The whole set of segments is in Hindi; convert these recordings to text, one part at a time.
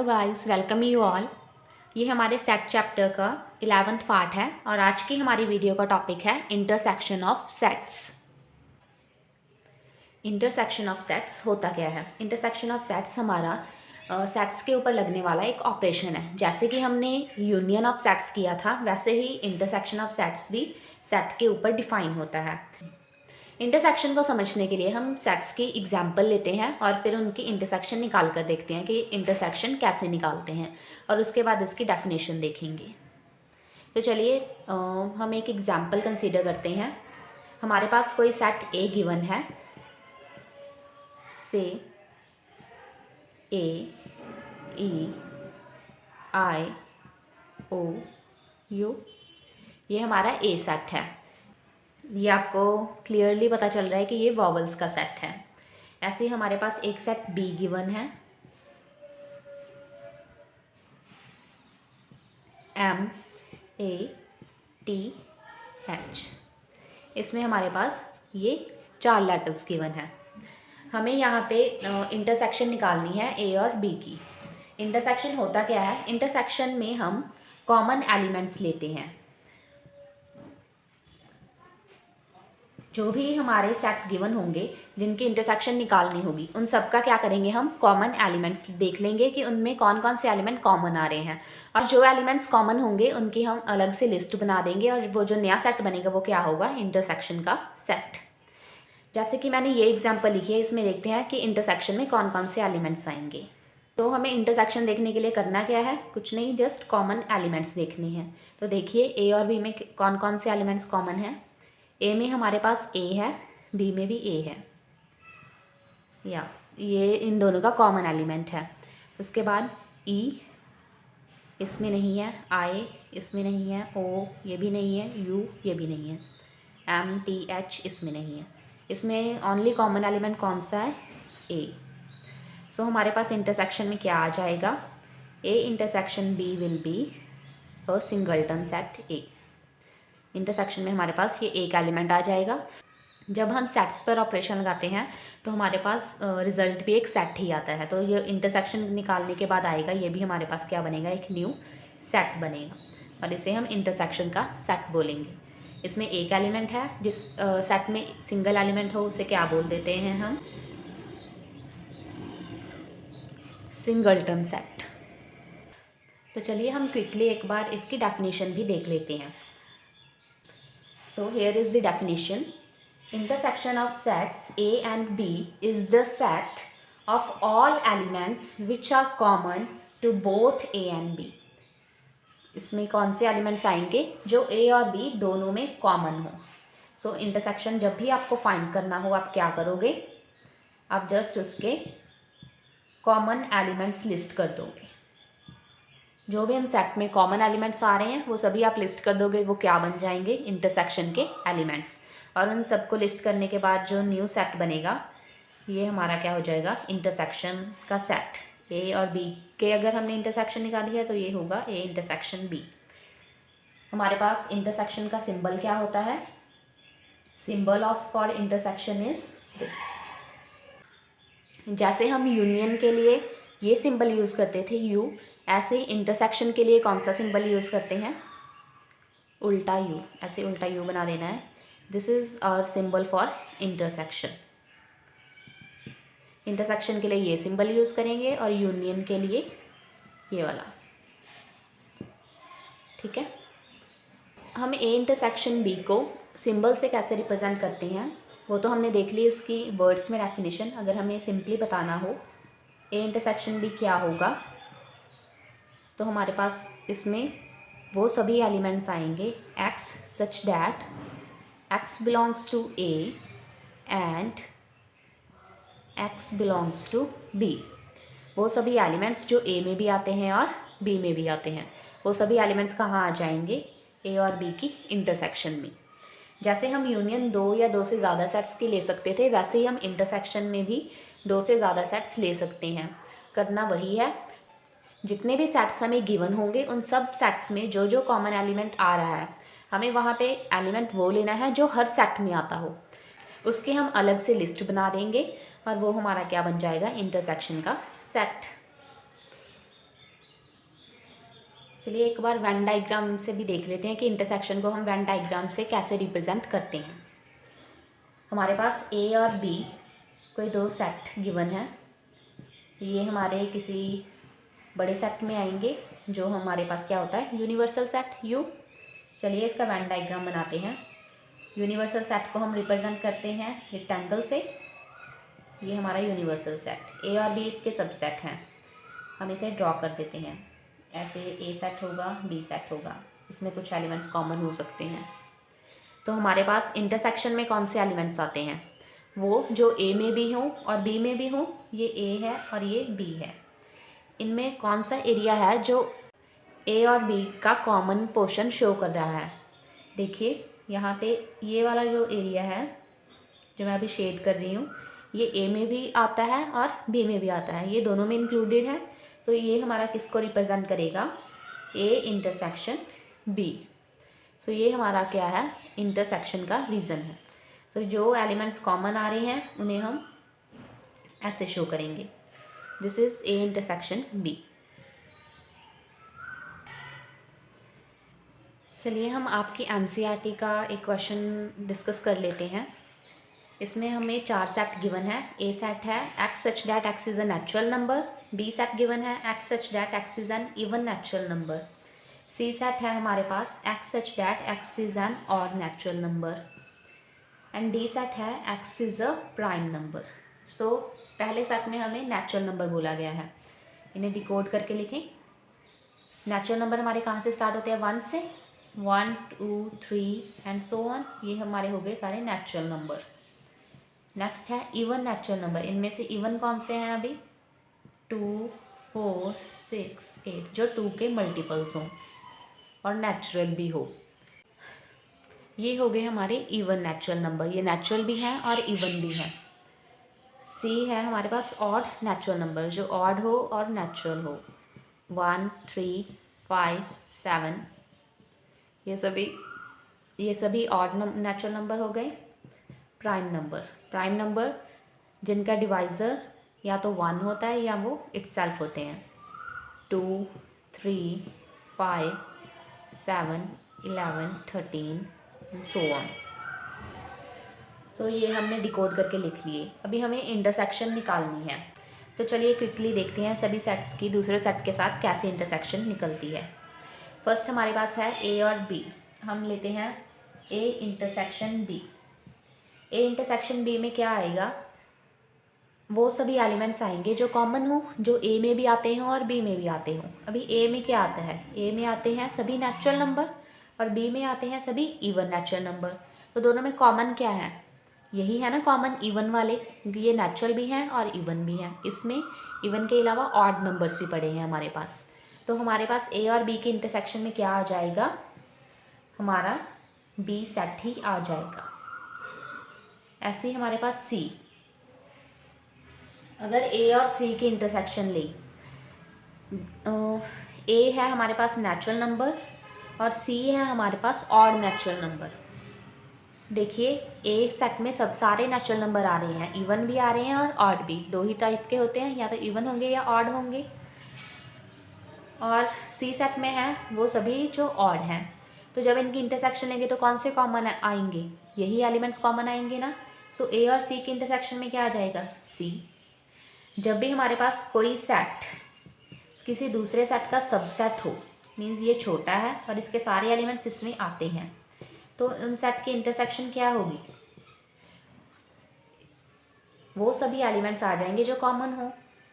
Hello guys, welcome you all. ये हमारे सेट चैप्टर का 11th पार्ट है और आज की हमारी वीडियो का टॉपिक है intersection of sets. Intersection of sets होता क्या है? इंटरसेक्शन ऑफ सेट्स हमारा सेट्स के ऊपर लगने वाला एक ऑपरेशन है। जैसे कि हमने यूनियन ऑफ सेट्स किया था, वैसे ही इंटरसेक्शन ऑफ सेट्स भी सेट के ऊपर डिफाइन होता है। इंटरसेक्शन को समझने के लिए हम सेट्स की एग्जाम्पल लेते हैं और फिर उनकी इंटरसेक्शन निकाल कर देखते हैं कि इंटरसेक्शन कैसे निकालते हैं, और उसके बाद इसकी डेफिनेशन देखेंगे। तो चलिए हम एक एग्जाम्पल कंसीडर करते हैं। हमारे पास कोई सेट ए गिवन है, से ए ई आई ओ यू, ये हमारा ए सेट है। ये आपको क्लियरली पता चल रहा है कि ये वॉवल्स का सेट है। ऐसे ही हमारे पास एक सेट बी गिवन है, एम ए टी एच। इसमें हमारे पास ये 4 लेटर्स गिवन है। हमें यहाँ पे इंटरसेक्शन निकालनी है ए और बी की। इंटरसेक्शन होता क्या है? इंटरसेक्शन में हम कॉमन एलिमेंट्स लेते हैं। जो भी हमारे सेट गिवन होंगे जिनकी इंटरसेक्शन निकालनी होगी, उन सब का क्या करेंगे, हम कॉमन एलिमेंट्स देख लेंगे कि उनमें कौन कौन से एलिमेंट कॉमन आ रहे हैं, और जो एलिमेंट्स कॉमन होंगे उनकी हम अलग से लिस्ट बना देंगे, और वो जो नया सेट बनेगा वो क्या होगा, इंटरसेक्शन का सेट। जैसे कि मैंने ये एग्जाम्पल लिखी है, इसमें देखते हैं कि इंटरसेक्शन में कौन कौन से एलिमेंट्स आएंगे। तो हमें इंटरसेक्शन देखने के लिए करना क्या है? कुछ नहीं, जस्ट कॉमन एलिमेंट्स देखने हैं। तो देखिए ए और बी में कौन कौन से एलिमेंट्स कॉमन हैं। ए में हमारे पास ए है, बी में भी ए है, या ये इन दोनों का कॉमन एलिमेंट है। उसके बाद ई इसमें नहीं है, आई इसमें नहीं है, ओ ये भी नहीं है, यू ये भी नहीं है, एम टी एच इसमें नहीं है। इसमें ओनली कॉमन एलिमेंट कौन सा है? ए। सो हमारे पास इंटरसेक्शन में क्या आ जाएगा? A intersection B will be a singleton set A. Intersection में हमारे पास ये एक एलिमेंट आ जाएगा। जब हम सेट्स पर ऑपरेशन लगाते हैं तो हमारे पास रिजल्ट भी एक सेट ही आता है। तो ये इंटरसेक्शन निकालने के बाद आएगा, ये भी हमारे पास क्या बनेगा, एक न्यू सेट बनेगा, और इसे हम इंटरसेक्शन का सेट बोलेंगे। इसमें एक एलिमेंट है, जिस सेट में सिंगल एलिमेंट हो उसे क्या बोल देते हैं हम, सिंगलटन सेट। तो चलिए हम क्विकली एक बार इसकी डेफिनेशन भी देख लेते हैं। So here is the definition. Intersection of sets A and B is the set of all elements which are common to both A and B. इसमें कौन से एलिमेंट्स आएंगे? जो A और B दोनों में कॉमन हो। सो इंटरसेक्शन जब भी आपको फाइंड करना हो, आप क्या करोगे? आप जस्ट उसके कॉमन एलिमेंट्स लिस्ट कर दोगे। जो भी इन सेट में कॉमन एलिमेंट्स आ रहे हैं वो सभी आप लिस्ट कर दोगे, वो क्या बन जाएंगे, इंटरसेक्शन के एलिमेंट्स। और उन सबको लिस्ट करने के बाद जो न्यू सेट बनेगा ये हमारा क्या हो जाएगा, इंटरसेक्शन का सेट। ए और बी के अगर हमने इंटरसेक्शन निकाली है तो ये होगा ए इंटरसेक्शन बी। हमारे पास इंटरसेक्शन का सिंबल क्या होता है? Symbol of for intersection is this. जैसे हम यूनियन के लिए ये सिंबल यूज़ करते थे यू, ऐसे ही इंटरसेक्शन के लिए कौन सा सिंबल यूज़ करते हैं? उल्टा यू। ऐसे उल्टा यू बना देना है। This is our symbol for intersection. Intersection के लिए ये सिंबल यूज़ करेंगे और यूनियन के लिए ये वाला। ठीक है। हम ए इंटरसेक्शन बी को सिंबल से कैसे रिप्रेजेंट करते हैं वो तो हमने देख ली, इसकी वर्ड्स में डेफिनेशन। अगर हमें सिंपली बताना हो ए इंटरसेक्शन बी क्या होगा, तो हमारे पास इसमें वो सभी एलिमेंट्स आएंगे x such that x belongs to A and x belongs to B. वो सभी एलिमेंट्स जो ए में भी आते हैं और बी में भी आते हैं, वो सभी एलिमेंट्स कहाँ आ जाएंगे, ए और बी की इंटरसेक्शन में। जैसे हम यूनियन 2 या 2 से ज़्यादा सेट्स की ले सकते थे, वैसे ही हम इंटरसेक्शन में भी 2 से ज़्यादा सेट्स ले सकते हैं। करना वही है, जितने भी सेट्स हमें गिवन होंगे उन सब सेट्स में जो जो कॉमन एलिमेंट आ रहा है, हमें वहाँ पे एलिमेंट वो लेना है जो हर सेट में आता हो। उसकी हम अलग से लिस्ट बना देंगे और वो हमारा क्या बन जाएगा, इंटरसेक्शन का सेट। चलिए एक बार वेन डायग्राम से भी देख लेते हैं कि इंटरसेक्शन को हम वेन डायग्राम से कैसे रिप्रेजेंट करते हैं। हमारे पास ए और बी कोई दो सेट गिवन है। ये हमारे किसी बड़े सेट में आएंगे जो हमारे पास क्या होता है, यूनिवर्सल सेट यू। चलिए इसका वेन डायग्राम बनाते हैं। यूनिवर्सल सेट को हम रिप्रेजेंट करते हैं रेक्टेंगल से। ये हमारा यूनिवर्सल सेट, ए और बी इसके सबसेट हैं। हम इसे ड्रॉ कर देते हैं। ऐसे ए सेट होगा, बी सेट होगा, इसमें कुछ एलिमेंट्स कॉमन हो सकते हैं। तो हमारे पास इंटरसेक्शन में कौन से एलिमेंट्स आते हैं, वो जो ए में भी हों और बी में भी हों। ये ए है और ये बी है। इनमें कौन सा एरिया है जो ए और बी का कॉमन पोर्शन शो कर रहा है। देखिए यहाँ पे ये वाला जो एरिया है जो मैं अभी शेड कर रही हूँ, ये ए में भी आता है और बी में भी आता है, ये दोनों में इंक्लूडेड है। तो ये हमारा किसको रिप्रेजेंट करेगा, ए इंटरसेक्शन बी। सो ये हमारा क्या है, इंटरसेक्शन का रीज़न है। सो जो एलिमेंट्स कॉमन आ रहे हैं उन्हें हम ऐसे शो करेंगे, this is A intersection B. चलिए हम आपकी एनसीईआरटी का एक क्वेश्चन डिस्कस कर लेते हैं। इसमें हमें 4 सेट गिवन है। ए सेट है X such that X is a natural number. B set given है X such that X is an even natural number. C set है हमारे पास X such that X is an odd natural number. And D set है X is a prime number. So पहले सेट में हमें नेचुरल नंबर बोला गया है, इन्हें डिकोड करके लिखें। नेचुरल नंबर हमारे कहाँ से स्टार्ट होते हैं, 1 से। 1 2 3 एंड सो ऑन, ये हमारे हो गए सारे नेचुरल नंबर। नेक्स्ट है इवन नेचुरल नंबर। इनमें से इवन कौन से हैं अभी, 2 4 6 8, जो 2 के मल्टीपल्स हों और नेचुरल भी हो। ये हो गए हमारे इवन नेचुरल नंबर, ये नेचुरल भी हैं और इवन भी हैं। सी है हमारे पास ऑड नेचुरल नंबर, जो ऑड हो और नेचुरल हो। 1 3 5 7, ये सभी ऑड नेचुरल नंबर हो गए। प्राइम नंबर जिनका डिवाइज़र या तो 1 होता है या वो इटसेल्फ होते हैं। 2 3 5 7 11 13 एंड सो ऑन। सो ये हमने डिकोड करके लिख लिए। अभी हमें इंटरसेक्शन निकालनी है, तो चलिए क्विकली देखते हैं सभी सेट्स की दूसरे सेट के साथ कैसे इंटरसेक्शन निकलती है। फर्स्ट हमारे पास है ए और बी। हम लेते हैं A intersection B. A intersection B में क्या आएगा, वो सभी एलिमेंट्स आएंगे जो कॉमन हो, जो ए में भी आते हों और बी में भी आते हों। अभी ए में क्या आता है, ए में आते हैं सभी नेचुरल नंबर और बी में आते हैं सभी इवन नेचुरल नंबर। तो दोनों में कॉमन क्या है, यही है ना कॉमन, इवन वाले, क्योंकि ये नेचुरल भी हैं और इवन भी हैं। इसमें इवन के अलावा ऑड नंबर्स भी पड़े हैं हमारे पास। तो हमारे पास ए और बी के इंटरसेक्शन में क्या आ जाएगा, हमारा बी सेट ही आ जाएगा। ऐसे ही हमारे पास सी, अगर ए और सी के इंटरसेक्शन ले, ए है हमारे पास नेचुरल नंबर और सी है हमारे पास ऑड नेचुरल नंबर। देखिए ए सेट में सब सारे नेचुरल नंबर आ रहे हैं, इवन भी आ रहे हैं और ऑड भी। दो ही टाइप के होते हैं, या तो इवन होंगे या ऑड होंगे। और सी सेट में है वो सभी जो ऑड हैं। तो जब इनकी इंटरसेक्शन लेंगे तो कौन से कॉमन आएंगे, यही एलिमेंट्स कॉमन आएंगे ना। सो ए और सी के इंटरसेक्शन में क्या आ जाएगा, सी। जब भी हमारे पास कोई सेट किसी दूसरे सेट का सबसेट हो, मीन्स ये छोटा है और इसके सारे एलिमेंट्स इसमें आते हैं, तो उन सेट की इंटरसेक्शन क्या होगी, वो सभी एलिमेंट्स आ जाएंगे जो कॉमन हो।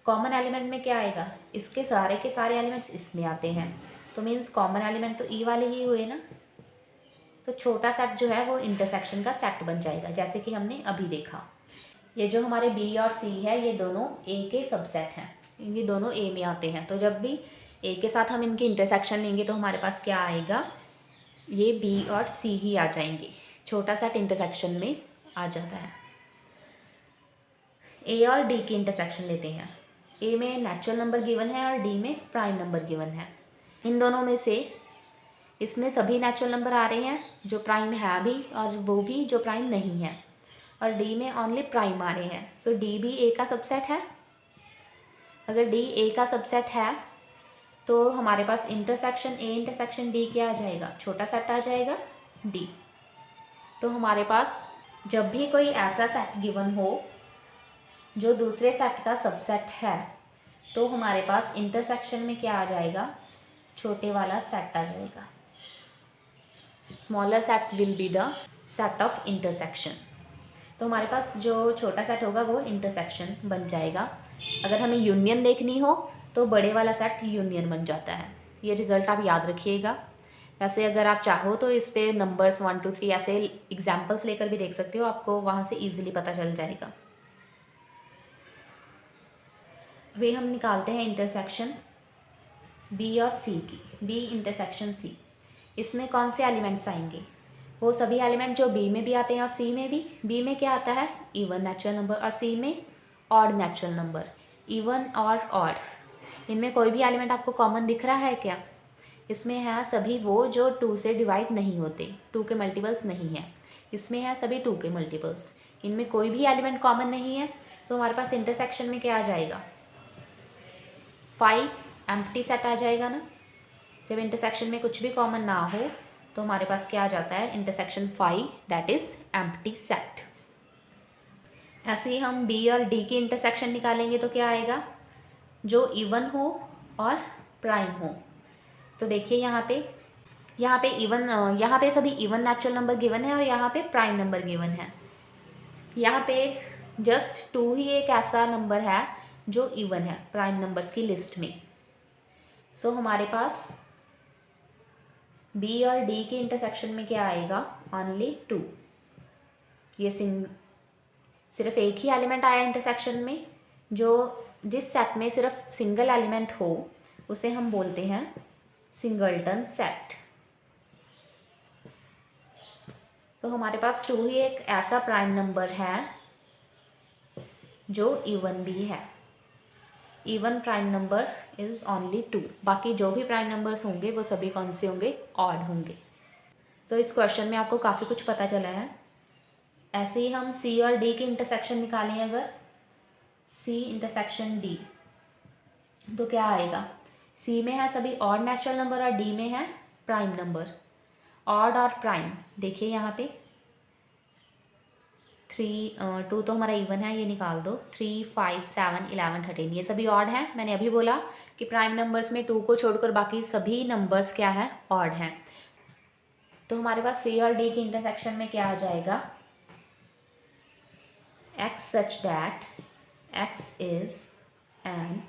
कॉमन एलिमेंट में क्या आएगा, इसके सारे के सारे एलिमेंट्स इसमें आते हैं, तो मीन्स कॉमन एलिमेंट तो ई वाले ही हुए ना। तो छोटा सेट जो है वो इंटरसेक्शन का सेट बन जाएगा, जैसे कि हमने अभी देखा। ये जो हमारे बी और सी है ये दोनों ए के सबसेट हैं, ये दोनों ए में आते हैं। तो जब भी ए के साथ हम इनकी इंटरसेक्शन लेंगे तो हमारे पास क्या आएगा, ये बी और सी ही आ जाएंगे। छोटा सेट इंटरसेक्शन में आ जाता है। ए और डी की इंटरसेक्शन लेते हैं। ए में नेचुरल नंबर गिवन है और डी में प्राइम नंबर गिवन है। इन दोनों में से इसमें सभी नेचुरल नंबर आ रहे हैं जो प्राइम है भी और वो भी जो प्राइम नहीं है, और डी में ओनली प्राइम आ रहे हैं। सो डी भी ए का सबसेट है। अगर डी ए का सबसेट है तो हमारे पास इंटरसेक्शन ए इंटरसेक्शन डी क्या आ जाएगा, छोटा सेट आ जाएगा डी। तो हमारे पास जब भी कोई ऐसा सेट गिवन हो जो दूसरे सेट का सबसेट है, तो हमारे पास इंटरसेक्शन में क्या आ जाएगा, छोटे वाला सेट आ जाएगा। Smaller set will be the set of intersection. तो हमारे पास जो छोटा सेट होगा वो इंटरसेक्शन बन जाएगा। अगर हमें यूनियन देखनी हो तो बड़े वाला सेट यूनियन बन जाता है। ये रिज़ल्ट आप याद रखिएगा। वैसे अगर आप चाहो तो इस पे नंबर्स 1 2 3 ऐसे एग्जाम्पल्स लेकर भी देख सकते हो, आपको वहाँ से ईजिली पता चल जाएगा। अभी हम निकालते हैं इंटरसेक्शन बी और सी की, बी इंटरसेक्शन सी। इसमें कौन से एलिमेंट्स आएंगे, वो सभी एलिमेंट जो बी में भी आते हैं और सी में भी। बी में क्या आता है, इवन नेचुरल नंबर, और सी में ऑड नेचुरल नंबर। इवन और ऑड, इनमें कोई भी एलिमेंट आपको कॉमन दिख रहा है क्या? इसमें है सभी वो जो 2 से डिवाइड नहीं होते, 2 के मल्टीपल्स नहीं है। इसमें है सभी 2 के मल्टीपल्स। इनमें कोई भी एलिमेंट कॉमन नहीं है, तो हमारे पास इंटरसेक्शन में क्या आ जाएगा, 5 एम्प्टी सेट आ जाएगा ना। जब इंटरसेक्शन में कुछ भी कॉमन ना हो तो हमारे पास क्या आ जाता है, intersection 5 that is empty set. ऐसे ही हम बी और डी की इंटरसेक्शन निकालेंगे तो क्या आएगा, जो इवन हो और प्राइम हो। तो देखिए यहाँ पे इवन, यहाँ पे सभी इवन नेचुरल नंबर गिवन है और यहाँ पे प्राइम नंबर गिवन है। यहाँ पे जस्ट 2 ही एक ऐसा नंबर है जो इवन है प्राइम नंबर्स की लिस्ट में। सो हमारे पास बी और डी के इंटरसेक्शन में क्या आएगा, ओनली 2। ये सिर्फ एक ही एलिमेंट आया इंटरसेक्शन में। जो जिस सेट में सिर्फ सिंगल एलिमेंट हो उसे हम बोलते हैं सिंगलटन सेट। तो हमारे पास 2 ही एक ऐसा प्राइम नंबर है जो इवन भी है। Even prime number is only 2। बाकी जो भी प्राइम नंबर्स होंगे वो सभी कौन से होंगे, ऑड होंगे। तो इस क्वेश्चन में आपको काफ़ी कुछ पता चला है। ऐसे ही हम सी और डी की इंटरसेक्शन निकालें, अगर सी इंटरसेक्शन डी, तो क्या आएगा, सी में है सभी ऑड नेचुरल नंबर और डी में है प्राइम नंबर। ऑड और प्राइम देखिए यहाँ पे 2 तो हमारा इवन है, ये निकाल दो। 3 5 7 11 13 ये सभी ऑड हैं। मैंने अभी बोला कि प्राइम नंबर्स में 2 को छोड़कर बाकी सभी नंबर्स क्या है, ऑड हैं। तो हमारे पास सी और डी की इंटरसेक्शन में क्या आ जाएगा, x such that x is an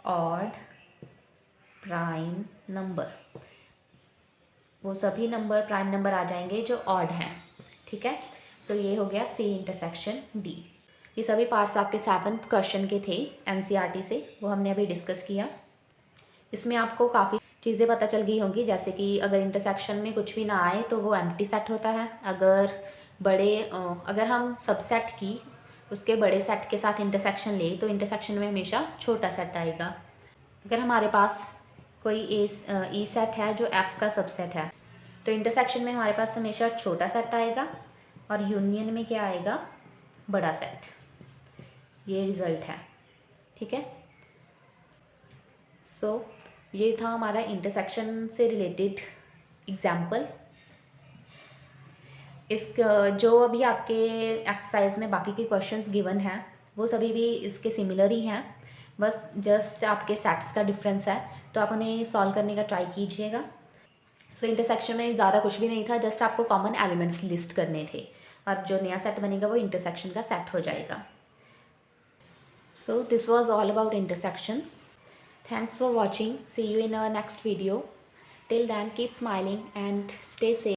odd prime number। वो सभी नंबर प्राइम नंबर आ जाएंगे जो ऑड हैं, ठीक है। सो ये हो गया सी इंटरसेक्शन डी। ये सभी पार्ट्स आपके 7th क्वेश्चन के थे एनसीईआरटी से, वो हमने अभी डिस्कस किया। इसमें आपको काफ़ी चीज़ें पता चल गई होंगी, जैसे कि अगर इंटरसेक्शन में कुछ भी ना आए तो वो एम्प्टी सेट होता है। अगर हम सबसेट की उसके बड़े सेट के साथ इंटरसेक्शन ले तो इंटरसेक्शन में हमेशा छोटा सेट आएगा। अगर हमारे पास कोई ई सेट है जो एफ का सबसेट है तो इंटरसेक्शन में हमारे पास हमेशा छोटा सेट आएगा और यूनियन में क्या आएगा, बड़ा सेट। ये रिज़ल्ट है, ठीक है। सो ये था हमारा इंटरसेक्शन से रिलेटेड एग्जाम्पल। जो अभी आपके एक्सरसाइज में बाकी के क्वेश्चंस गिवन हैं वो सभी भी इसके सिमिलर ही हैं, बस जस्ट आपके सेट्स का डिफरेंस है, तो आप उन्हें सॉल्व करने का ट्राई कीजिएगा। सो इंटरसेक्शन में ज़्यादा कुछ भी नहीं था, जस्ट आपको कॉमन एलिमेंट्स लिस्ट करने थे और जो नया सेट बनेगा वो इंटरसेक्शन का सेट हो जाएगा। So this was all about intersection. Thanks for watching, see you in our next video. Till then keep smiling and stay safe.